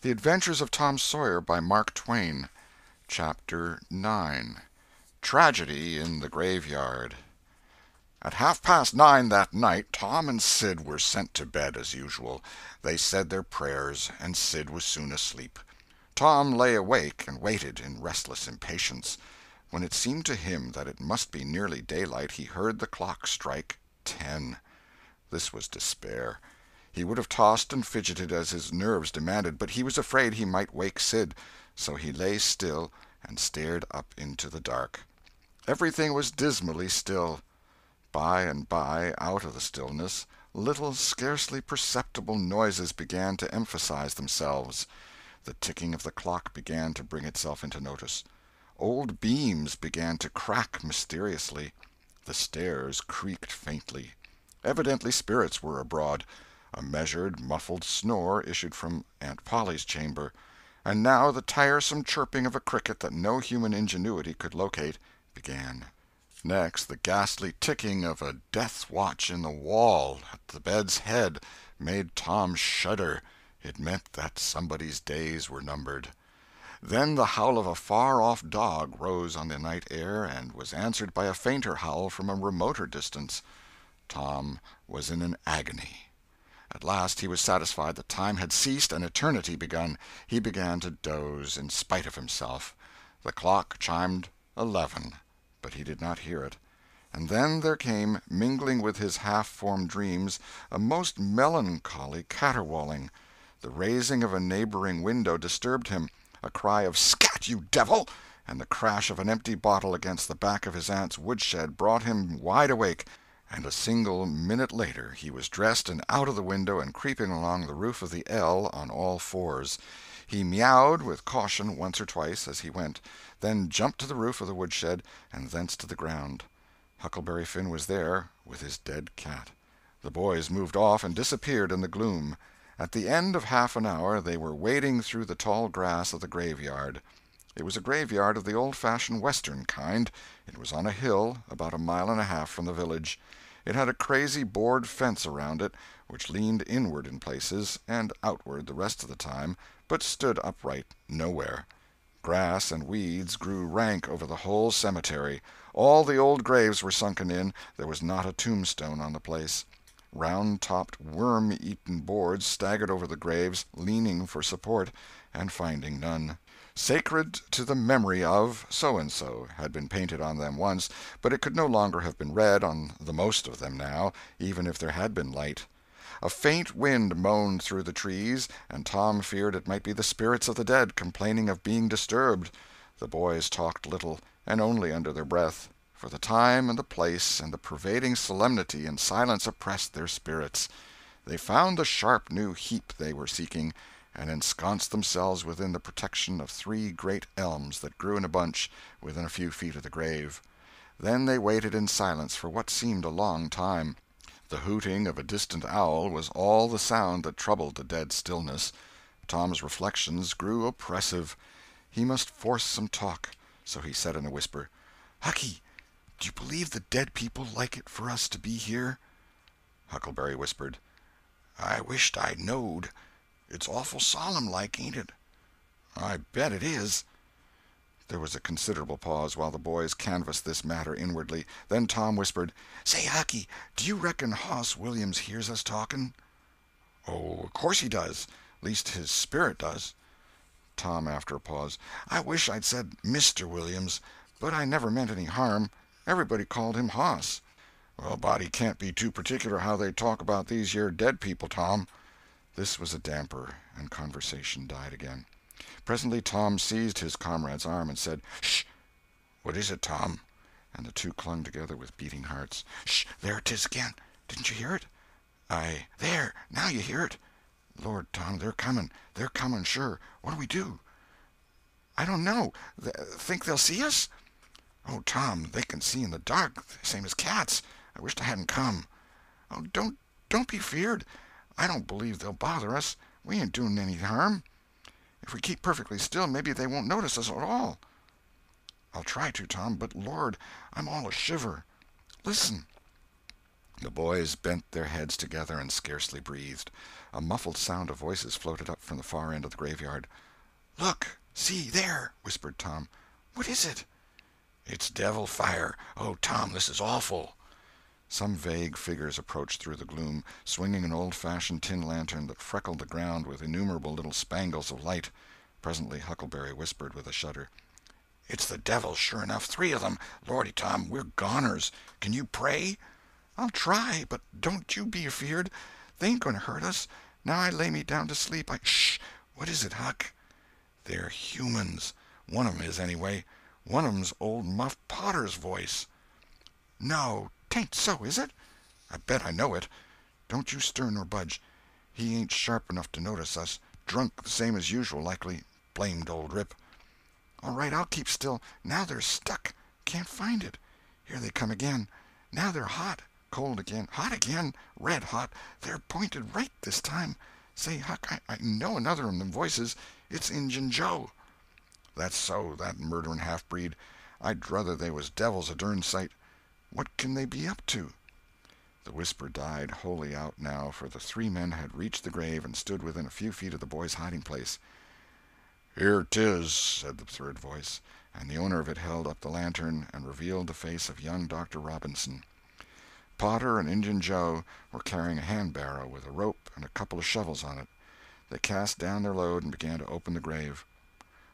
The Adventures of Tom Sawyer by Mark Twain. Chapter 9. Tragedy in the Graveyard. At 9:30 that night, Tom and Sid were sent to bed as usual. They said their prayers, and Sid was soon asleep. Tom lay awake and waited in restless impatience. When it seemed to him that it must be nearly daylight, he heard the clock strike 10. This was despair. He would have tossed and fidgeted as his nerves demanded, but he was afraid he might wake Sid, so he lay still and stared up into the dark. Everything was dismally still. By and by, out of the stillness, little, scarcely perceptible noises began to emphasize themselves. The ticking of the clock began to bring itself into notice. Old beams began to crack mysteriously. The stairs creaked faintly. Evidently spirits were abroad. A measured, muffled snore issued from Aunt Polly's chamber, and now the tiresome chirping of a cricket that no human ingenuity could locate began. Next, the ghastly ticking of a death-watch in the wall at the bed's head made Tom shudder. It meant that somebody's days were numbered. Then the howl of a far-off dog rose on the night air and was answered by a fainter howl from a remoter distance. Tom was in an agony. At last he was satisfied that time had ceased and eternity begun. He began to doze in spite of himself. The clock chimed 11, but he did not hear it. And then there came, mingling with his half-formed dreams, a most melancholy caterwauling. The raising of a neighboring window disturbed him. A cry of "Scat, you devil!" and the crash of an empty bottle against the back of his aunt's woodshed brought him wide awake, and a single minute later he was dressed and out of the window and creeping along the roof of the L on all fours. He meowed with caution once or twice as he went, then jumped to the roof of the woodshed and thence to the ground. Huckleberry Finn was there with his dead cat. The boys moved off and disappeared in the gloom. At the end of half an hour they were wading through the tall grass of the graveyard. It was a graveyard of the old-fashioned Western kind. It was on a hill, about a mile and a half from the village. It had a crazy board fence around it, which leaned inward in places, and outward the rest of the time, but stood upright nowhere. Grass and weeds grew rank over the whole cemetery. All the old graves were sunken in. There was not a tombstone on the place. Round-topped, worm-eaten boards staggered over the graves, leaning for support, and finding none. "Sacred to the memory of so-and-so" had been painted on them once, but it could no longer have been read on the most of them now, even if there had been light. A faint wind moaned through the trees, and Tom feared it might be the spirits of the dead complaining of being disturbed. The boys talked little, and only under their breath, for the time and the place and the pervading solemnity and silence oppressed their spirits. They found the sharp new heap they were seeking, and ensconced themselves within the protection of 3 great elms that grew in a bunch within a few feet of the grave. Then they waited in silence for what seemed a long time. The hooting of a distant owl was all the sound that troubled the dead stillness. Tom's reflections grew oppressive. He must force some talk, so he said in a whisper, "Hucky, do you believe the dead people like it for us to be here?" Huckleberry whispered, "I wisht I knowed. It's awful solemn like, ain't it?" "I bet it is." There was a considerable pause while the boys canvassed this matter inwardly. Then Tom whispered, "Say, Hucky, do you reckon Hoss Williams hears us talking?" "Oh, of course he does. Least his spirit does." Tom, after a pause, "I wish I'd said Mr. Williams, but I never meant any harm. Everybody called him Hoss." "Well, a body can't be too particular how they talk about these here dead people, Tom." This was a damper, and conversation died again. Presently Tom seized his comrade's arm and said, "Shh!" "What is it, Tom?" And the two clung together with beating hearts. "Shh! There 'tis again. Didn't you hear it?" "There! Now you hear it." "Lord, Tom, they're coming. They're coming, sure. What'll we do?" "I don't know. Think they'll see us?" "Oh, Tom, they can see in the dark, same as cats. I wisht I hadn't come." "Oh, don't be feared. I don't believe they'll bother us. We ain't doing any harm. If we keep perfectly still, maybe they won't notice us at all." "I'll try to, Tom, but Lord, I'm all a shiver. Listen." The boys bent their heads together and scarcely breathed. A muffled sound of voices floated up from the far end of the graveyard. "Look! See, there!" whispered Tom. "What is it?" "It's devil fire. Oh, Tom, this is awful." Some vague figures approached through the gloom, swinging an old-fashioned tin lantern that freckled the ground with innumerable little spangles of light. Presently Huckleberry whispered with a shudder, "It's the devil, sure enough. 3 of them. Lordy, Tom, we're goners. Can you pray?" "I'll try, but don't you be afeard. They ain't going to hurt us. Now I lay me down to sleep, Shh! What is it, Huck?" "They're humans. One of 'em is, anyway. One of 'em's old Muff Potter's voice." "No, 'tain't so, is it?" "I bet I know it. Don't you stir nor budge. He ain't sharp enough to notice us. Drunk the same as usual, likely. Blamed old Rip." "All right, I'll keep still. Now they're stuck. Can't find it. Here they come again. Now they're hot. Cold again. Hot again. Red hot. They're pointed right this time. Say, Huck, I know another of them voices. It's Injun Joe." "That's so, that murdering half-breed. I'd druther they was devils a dern sight. What can they be up to?" The whisper died wholly out now, for the 3 men had reached the grave and stood within a few feet of the boy's hiding-place. "Here 'tis," said the third voice, and the owner of it held up the lantern and revealed the face of young Dr. Robinson. Potter and Injun Joe were carrying a hand-barrow with a rope and a couple of shovels on it. They cast down their load and began to open the grave.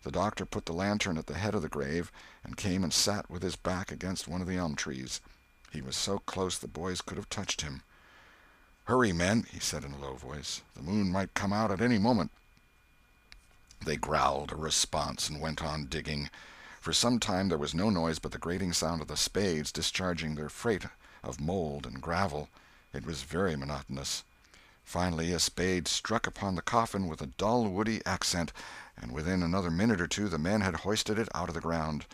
The doctor put the lantern at the head of the grave and came and sat with his back against one of the elm trees. He was so close the boys could have touched him. "Hurry, men," he said in a low voice. "The moon might come out at any moment." They growled a response and went on digging. For some time there was no noise but the grating sound of the spades discharging their freight of mold and gravel. It was very monotonous. Finally a spade struck upon the coffin with a dull woody accent, and within another minute or two the men had hoisted it out of the ground.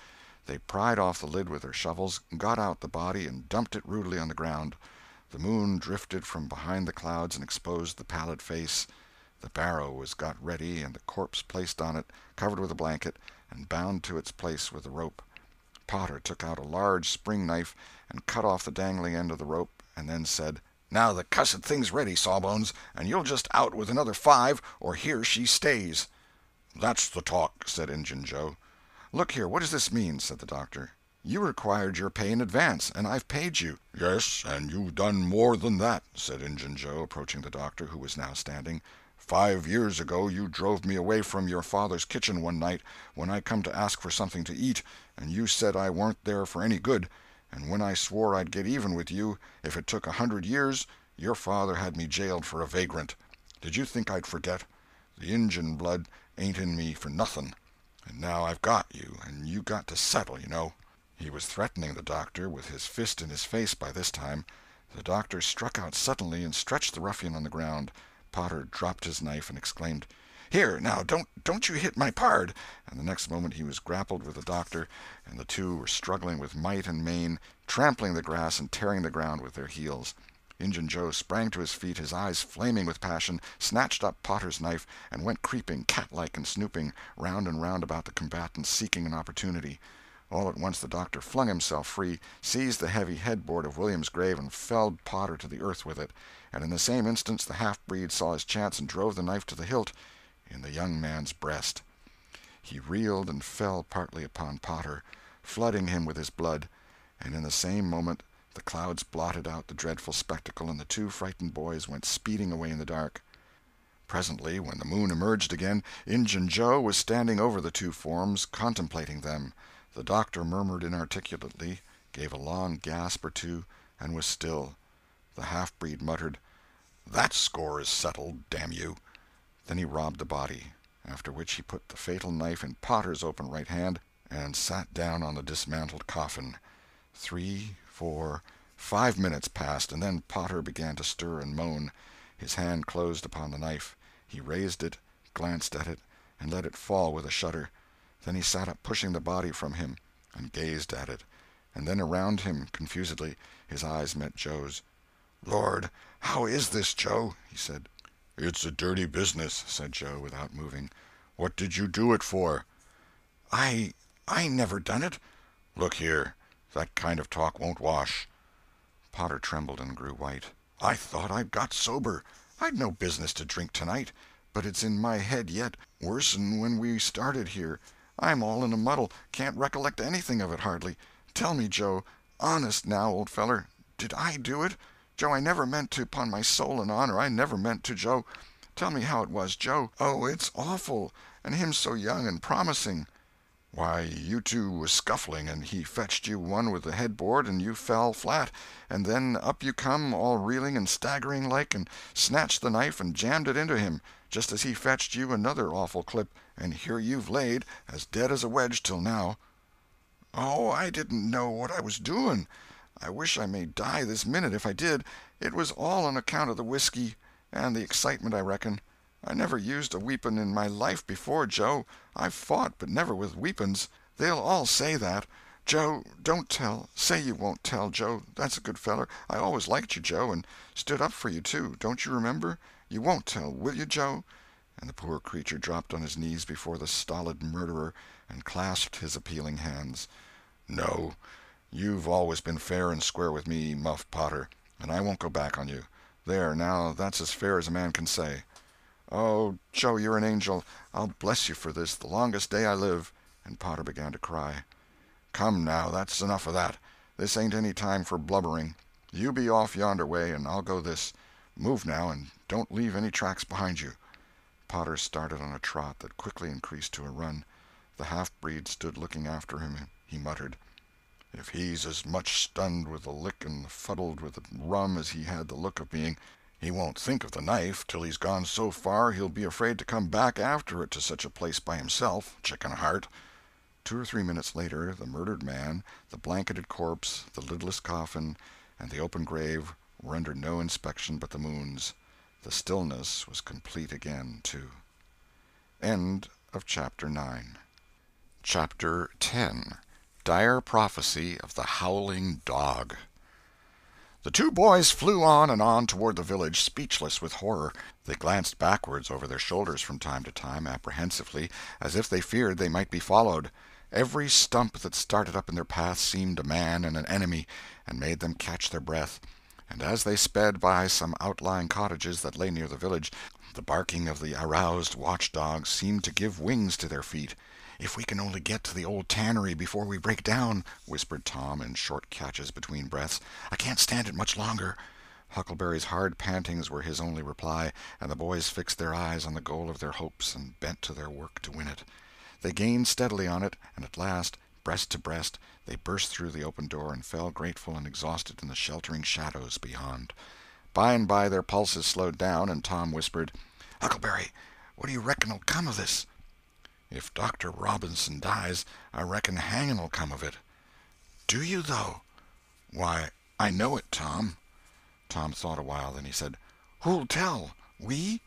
They pried off the lid with their shovels, got out the body, and dumped it rudely on the ground. The moon drifted from behind the clouds and exposed the pallid face. The barrow was got ready and the corpse placed on it, covered with a blanket, and bound to its place with a rope. Potter took out a large spring knife and cut off the dangling end of the rope, and then said, "Now the cussed thing's ready, Sawbones, and you'll just out with another 5, or here she stays." "That's the talk," said Injun Joe. "Look here, what does this mean?" said the doctor. "You required your pay in advance, and I've paid you." "Yes, and you've done more than that," said Injun Joe, approaching the doctor, who was now standing. 5 years ago you drove me away from your father's kitchen one night when I come to ask for something to eat, and you said I warn't there for any good, and when I swore I'd get even with you if it took 100 years, your father had me jailed for a vagrant. Did you think I'd forget? The Injun blood ain't in me for nothing. And now I've got you, and you got to settle, you know." He was threatening the doctor, with his fist in his face by this time. The doctor struck out suddenly and stretched the ruffian on the ground. Potter dropped his knife and exclaimed, "Here, now, don't you hit my pard!" And the next moment he was grappled with the doctor, and the two were struggling with might and main, trampling the grass and tearing the ground with their heels. Injun Joe sprang to his feet, his eyes flaming with passion, snatched up Potter's knife, and went creeping, cat-like and snooping, round and round about the combatants, seeking an opportunity. All at once the doctor flung himself free, seized the heavy headboard of William's grave, and felled Potter to the earth with it, and in the same instant the half-breed saw his chance and drove the knife to the hilt in the young man's breast. He reeled and fell partly upon Potter, flooding him with his blood, and in the same moment the clouds blotted out the dreadful spectacle, and the 2 frightened boys went speeding away in the dark. Presently, when the moon emerged again, Injun Joe was standing over the 2 forms, contemplating them. The doctor murmured inarticulately, gave a long gasp or 2, and was still. The half-breed muttered, "That score is settled, damn you." Then he robbed the body, after which he put the fatal knife in Potter's open right hand and sat down on the dismantled coffin. 3, 4, 5 minutes passed, and then Potter began to stir and moan. His hand closed upon the knife. He raised it, glanced at it, and let it fall with a shudder. Then he sat up, pushing the body from him, and gazed at it, and then around him confusedly. His eyes met Joe's. "Lord, how is this, Joe?" he said. "It's a dirty business," said Joe, without moving. "What did you do it for?" I never done it." "Look here, that kind of talk won't wash." Potter trembled and grew white. "I thought I'd got sober. I'd no business to drink tonight, but it's in my head yet, worse'n when we started here. I'm all in a muddle, can't recollect anything of it hardly. Tell me, Joe, honest now, old feller, did I do it? Joe, I never meant to, 'pon my soul and honor, I never meant to, Joe. Tell me how it was, Joe. Oh, it's awful, and him so young and promising." "Why, you two was scuffling, and he fetched you one with the headboard, and you fell flat, and then up you come, all reeling and staggering like, and snatched the knife and jammed it into him, just as he fetched you another awful clip, and here you've laid, as dead as a wedge till now." "Oh, I didn't know what I was doing. I wish I may die this minute if I did. It was all on account of the whiskey, and the excitement, I reckon. I never used a weepon in my life before, Joe. I've fought, but never with weepons. They'll all say that. Joe, don't tell. Say you won't tell, Joe. That's a good feller. I always liked you, Joe, and stood up for you, too. Don't you remember? You won't tell, will you, Joe?" And the poor creature dropped on his knees before the stolid murderer and clasped his appealing hands. "No, you've always been fair and square with me, Muff Potter, and I won't go back on you. There, now, that's as fair as a man can say." "Oh, Joe, you're an angel. I'll bless you for this the longest day I live." And Potter began to cry. "Come, now, that's enough of that. This ain't any time for blubbering. You be off yonder way, and I'll go this. Move now, and don't leave any tracks behind you." Potter started on a trot that quickly increased to a run. The half-breed stood looking after him. He muttered, "If he's as much stunned with the lick and fuddled with the rum as he had the look of being, he won't think of the knife till he's gone so far he'll be afraid to come back after it to such a place by himself, chicken heart." 2 or 3 minutes later, the murdered man, the blanketed corpse, the lidless coffin, and the open grave were under no inspection but the moon's. The stillness was complete again, too. End of Chapter 9. Chapter 10. Dire Prophecy of the Howling Dog. The two boys flew on and on toward the village, speechless with horror. They glanced backwards over their shoulders from time to time, apprehensively, as if they feared they might be followed. Every stump that started up in their path seemed a man and an enemy, and made them catch their breath. And as they sped by some outlying cottages that lay near the village, the barking of the aroused watch-dogs seemed to give wings to their feet. "If we can only get to the old tannery before we break down," whispered Tom in short catches between breaths, "I can't stand it much longer." Huckleberry's hard pantings were his only reply, and the boys fixed their eyes on the goal of their hopes and bent to their work to win it. They gained steadily on it, and at last, breast to breast, they burst through the open door and fell grateful and exhausted in the sheltering shadows beyond. By and by their pulses slowed down, and Tom whispered, "Huckleberry, what do you reckon'll come of this?" "If Dr. Robinson dies, I reckon hanging'll come of it." "Do you, though?" "Why, I know it, Tom." Tom thought a while, then he said, "Who'll tell? We?"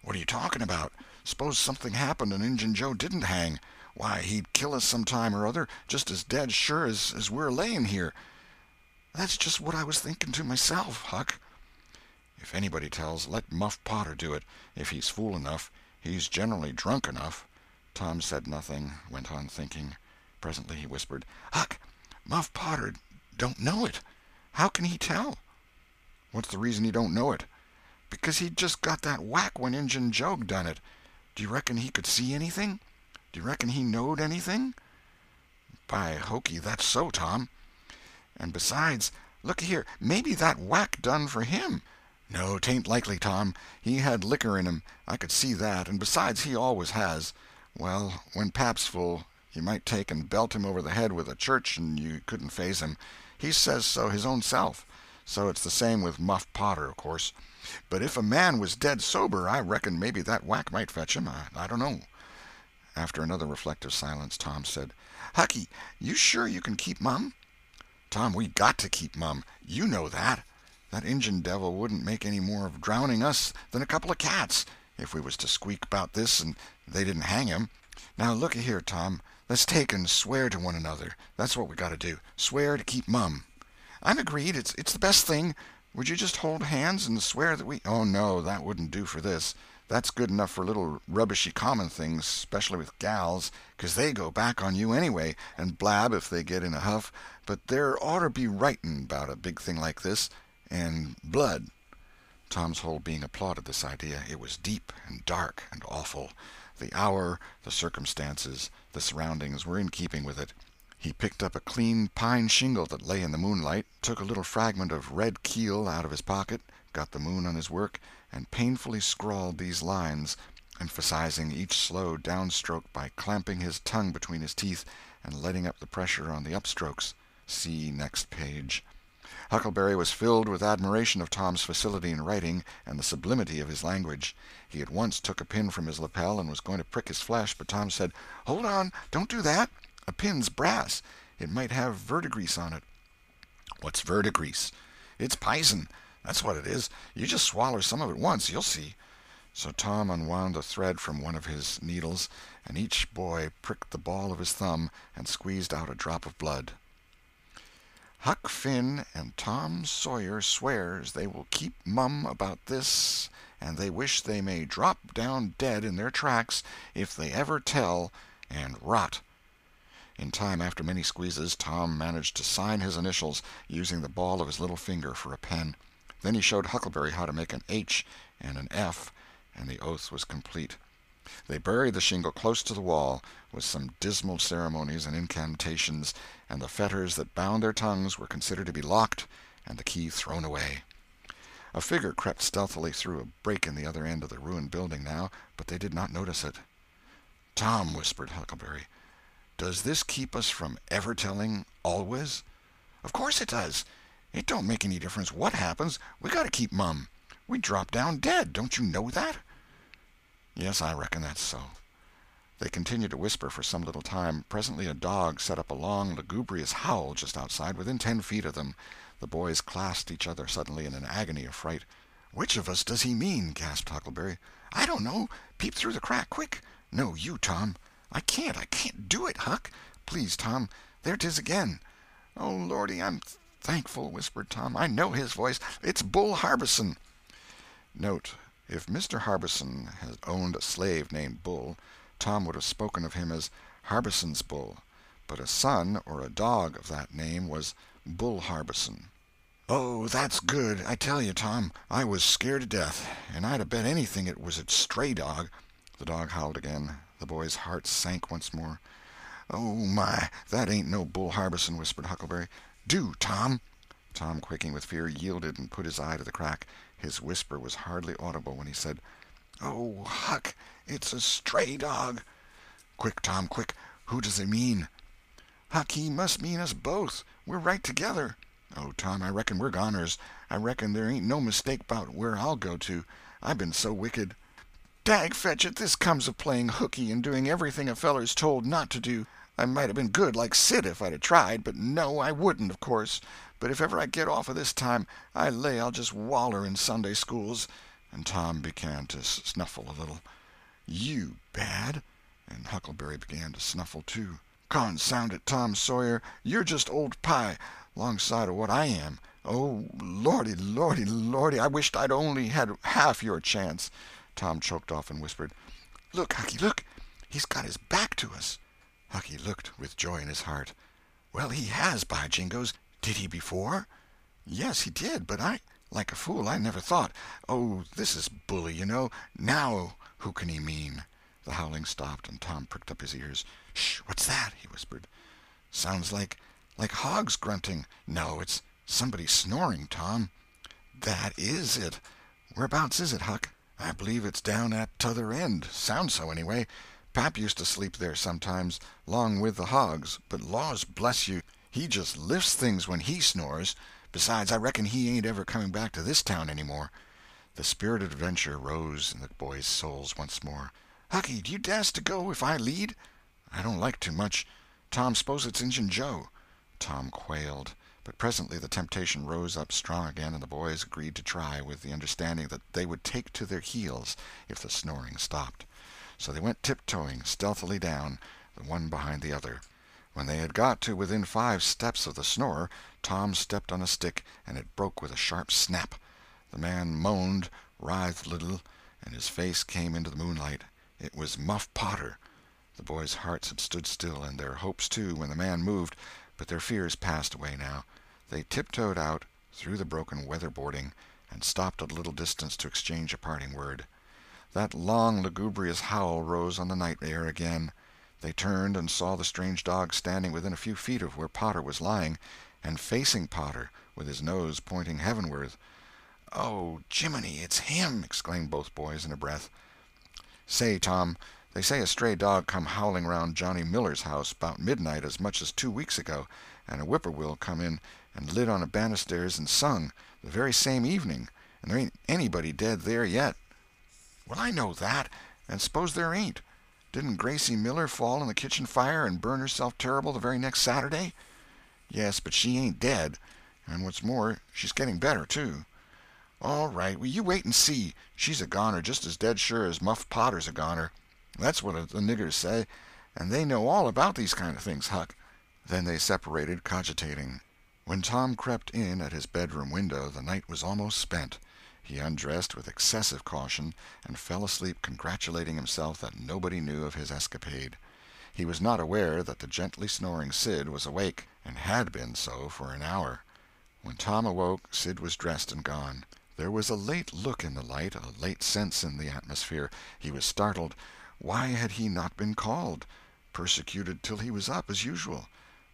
"What are you talking about? Suppose something happened and Injun Joe didn't hang. Why, he'd kill us some time or other, just as dead sure as we're laying here." "That's just what I was thinking to myself, Huck." "If anybody tells, let Muff Potter do it, if he's fool enough. He's generally drunk enough." Tom said nothing, went on thinking. Presently he whispered, "Huck, Muff Potter don't know it. How can he tell?" "What's the reason he don't know it?" "Because he'd just got that whack when Injun Joe done it. Do you reckon he could see anything? Do you reckon he knowed anything?" "By hokey, that's so, Tom." "And besides, look here, maybe that whack done for him." "No, 'tain't likely, Tom. He had liquor in him, I could see that, and besides he always has. Well, when pap's full, you might take and belt him over the head with a church and you couldn't faze him. He says so his own self. So it's the same with Muff Potter, of course. But if a man was dead sober, I reckon maybe that whack might fetch him. I don't know." After another reflective silence, Tom said, "Hucky, you sure you can keep mum?" "Tom, we got to keep mum. You know that. That Injun devil wouldn't make any more of drowning us than a couple of cats, if we was to squeak about this and they didn't hang him. Now, looky here, Tom, let's take and swear to one another. That's what we got to do. Swear to keep mum." "I'm agreed. It's the best thing. Would you just hold hands and swear that we—" "Oh, no, that wouldn't do for this. That's good enough for little rubbishy common things, especially with gals, 'cause they go back on you anyway, and blab if they get in a huff. But there oughter be writing about a big thing like this, and blood." Tom's whole being applauded this idea. It was deep and dark and awful. The hour, the circumstances, the surroundings were in keeping with it. He picked up a clean pine shingle that lay in the moonlight, took a little fragment of red keel out of his pocket, got the moon on his work, and painfully scrawled these lines, emphasizing each slow downstroke by clamping his tongue between his teeth and letting up the pressure on the upstrokes. See next page. Huckleberry was filled with admiration of Tom's facility in writing and the sublimity of his language. He at once took a pin from his lapel and was going to prick his flesh, but Tom said, "Hold on, don't do that. A pin's brass. It might have verdigrease on it." "What's verdigrease?" "It's pison. That's what it is. You just swaller some of it once, you'll see." So Tom unwound the thread from one of his needles, and each boy pricked the ball of his thumb and squeezed out a drop of blood. "Huck Finn and Tom Sawyer swears they will keep mum about this, and they wish they may drop down dead in their tracks if they ever tell, and rot." In time, after many squeezes, Tom managed to sign his initials, using the ball of his little finger for a pen. Then he showed Huckleberry how to make an H and an F, and the oath was complete. They buried the shingle close to the wall, with some dismal ceremonies and incantations, and the fetters that bound their tongues were considered to be locked and the key thrown away. A figure crept stealthily through a break in the other end of the ruined building now, but they did not notice it. "Tom," whispered Huckleberry, "does this keep us from ever telling always?" "Of course it does. It don't make any difference what happens. We got to keep mum. We drop down dead. Don't you know that?" "Yes, I reckon that's so." They continued to whisper for some little time. Presently a dog set up a long, lugubrious howl just outside, within 10 feet of them. The boys clasped each other suddenly in an agony of fright. "Which of us does he mean?" gasped Huckleberry. "I don't know. Peep through the crack, quick." "No, you, Tom." I can't do it, Huck." "Please, Tom. There 'tis again." "Oh, Lordy, I'm thankful," whispered Tom. "I know his voice. It's Bull Harbison." Note: if Mr. Harbison had owned a slave named Bull, Tom would have spoken of him as Harbison's Bull, but a son or a dog of that name was Bull Harbison. "Oh, that's good. I tell you, Tom, I was scared to death, and I'd have bet anything it was a stray dog." The dog howled again. The boy's heart sank once more. "Oh, my, that ain't no Bull Harbison," whispered Huckleberry. "Do, Tom." Tom, quaking with fear, yielded and put his eye to the crack. His whisper was hardly audible when he said, "Oh, Huck, it's a stray dog." "Quick, Tom, quick. Who does he mean?" "Huck, he must mean us both. We're right together." "Oh, Tom, I reckon we're goners. I reckon there ain't no mistake 'bout where I'll go to. I been so wicked." "Dag fetch it, this comes of playing hooky and doing everything a feller's told not to do. I might have been good like Sid if I'd tried, but no, I wouldn't, of course. But if ever I get off of this time, I lay I'll just waller in Sunday schools." And Tom began to snuffle a little. "You bad?" And Huckleberry began to snuffle too. "Consound it, Tom Sawyer, you're just old pie, 'longside of what I am. Oh, Lordy, Lordy, Lordy, I wisht I'd only had half your chance." Tom choked off and whispered, "Look, Hucky, look! He's got his back to us." Hucky looked with joy in his heart. "Well, he has, by jingoes! Did he before?" "Yes, he did, but like a fool, I never thought. Oh, this is bully, you know. Now who can he mean?" The howling stopped, and Tom pricked up his ears. "Shh! What's that?" he whispered. "Sounds like hogs grunting. No, it's somebody snoring, Tom." "That is it. Whereabouts is it, Huck?" "I believe it's down at t'other end. Sounds so, anyway. Pap used to sleep there sometimes, 'long with the hogs, but laws bless you, he just lifts things when he snores. Besides, I reckon he ain't ever coming back to this town any more." The spirit of adventure rose in the boys' souls once more. "Hucky, do you dast to go if I lead?" "I don't like too much. Tom, s'pose it's Injun Joe." Tom quailed. But presently the temptation rose up strong again, and the boys agreed to try, with the understanding that they would take to their heels if the snoring stopped. So they went tiptoeing stealthily down, the one behind the other. When they had got to within 5 steps of the snorer, Tom stepped on a stick, and it broke with a sharp snap. The man moaned, writhed a little, and his face came into the moonlight. It was Muff Potter. The boys' hearts had stood still, and their hopes too, when the man moved, but their fears passed away now. They tiptoed out, through the broken weather boarding, and stopped at a little distance to exchange a parting word. That long, lugubrious howl rose on the night air again. They turned and saw the strange dog standing within a few feet of where Potter was lying, and facing Potter, with his nose pointing heavenward. "Oh, Jiminy, it's him!" exclaimed both boys in a breath. "Say, Tom, they say a stray dog come howling round Johnny Miller's house 'bout midnight as much as 2 weeks ago, and a whippoorwill come in and lit on a banisters and sung, the very same evening, and there ain't anybody dead there yet." "Well, I know that, and suppose there ain't. Didn't Gracie Miller fall in the kitchen fire and burn herself terrible the very next Saturday?" "Yes, but she ain't dead, and what's more, she's getting better, too." "All right, well, you wait and see. She's a goner just as dead sure as Muff Potter's a goner. That's what the niggers say, and they know all about these kind of things, Huck." Then they separated, cogitating. When Tom crept in at his bedroom window, the night was almost spent. He undressed with excessive caution, and fell asleep congratulating himself that nobody knew of his escapade. He was not aware that the gently snoring Sid was awake, and had been so for an hour. When Tom awoke, Sid was dressed and gone. There was a late look in the light, a late sense in the atmosphere. He was startled. Why had he not been called? Persecuted till he was up, as usual.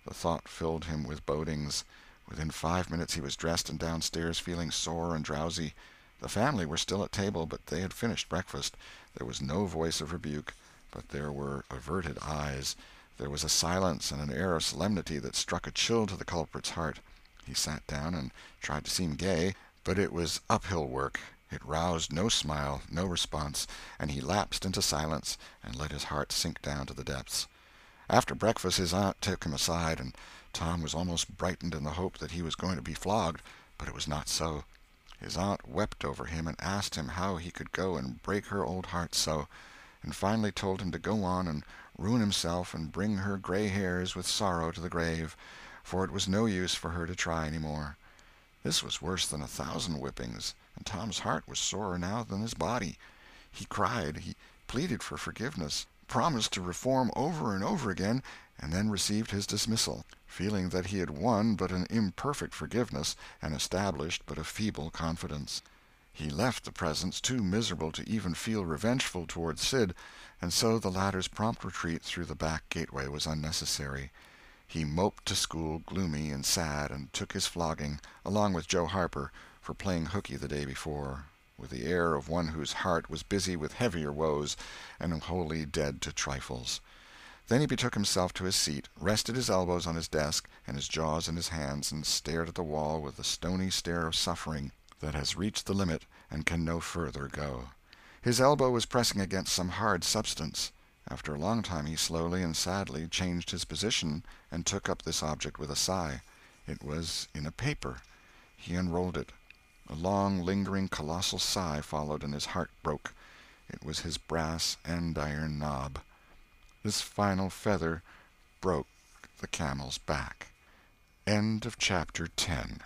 The thought filled him with bodings. Within 5 minutes he was dressed and downstairs, feeling sore and drowsy. The family were still at table, but they had finished breakfast. There was no voice of rebuke, but there were averted eyes. There was a silence and an air of solemnity that struck a chill to the culprit's heart. He sat down and tried to seem gay, but it was uphill work. It roused no smile, no response, and he lapsed into silence and let his heart sink down to the depths. After breakfast his aunt took him aside, and Tom was almost brightened in the hope that he was going to be flogged, but it was not so. His aunt wept over him and asked him how he could go and break her old heart so, and finally told him to go on and ruin himself and bring her gray hairs with sorrow to the grave, for it was no use for her to try any more. This was worse than 1,000 whippings, and Tom's heart was sorer now than his body. He cried, he pleaded for forgiveness, promised to reform over and over again, and then received his dismissal, feeling that he had won but an imperfect forgiveness and established but a feeble confidence. He left the presence too miserable to even feel revengeful toward Sid, and so the latter's prompt retreat through the back gateway was unnecessary. He moped to school, gloomy and sad, and took his flogging, along with Joe Harper, for playing hooky the day before, with the air of one whose heart was busy with heavier woes and wholly dead to trifles. Then he betook himself to his seat, rested his elbows on his desk and his jaws in his hands, and stared at the wall with the stony stare of suffering that has reached the limit and can no further go. His elbow was pressing against some hard substance. After a long time he slowly and sadly changed his position and took up this object with a sigh. It was in a paper. He unrolled it. A long, lingering, colossal sigh followed, and his heart broke. It was his brass andiron knob. This final feather broke the camel's back. End of chapter 10.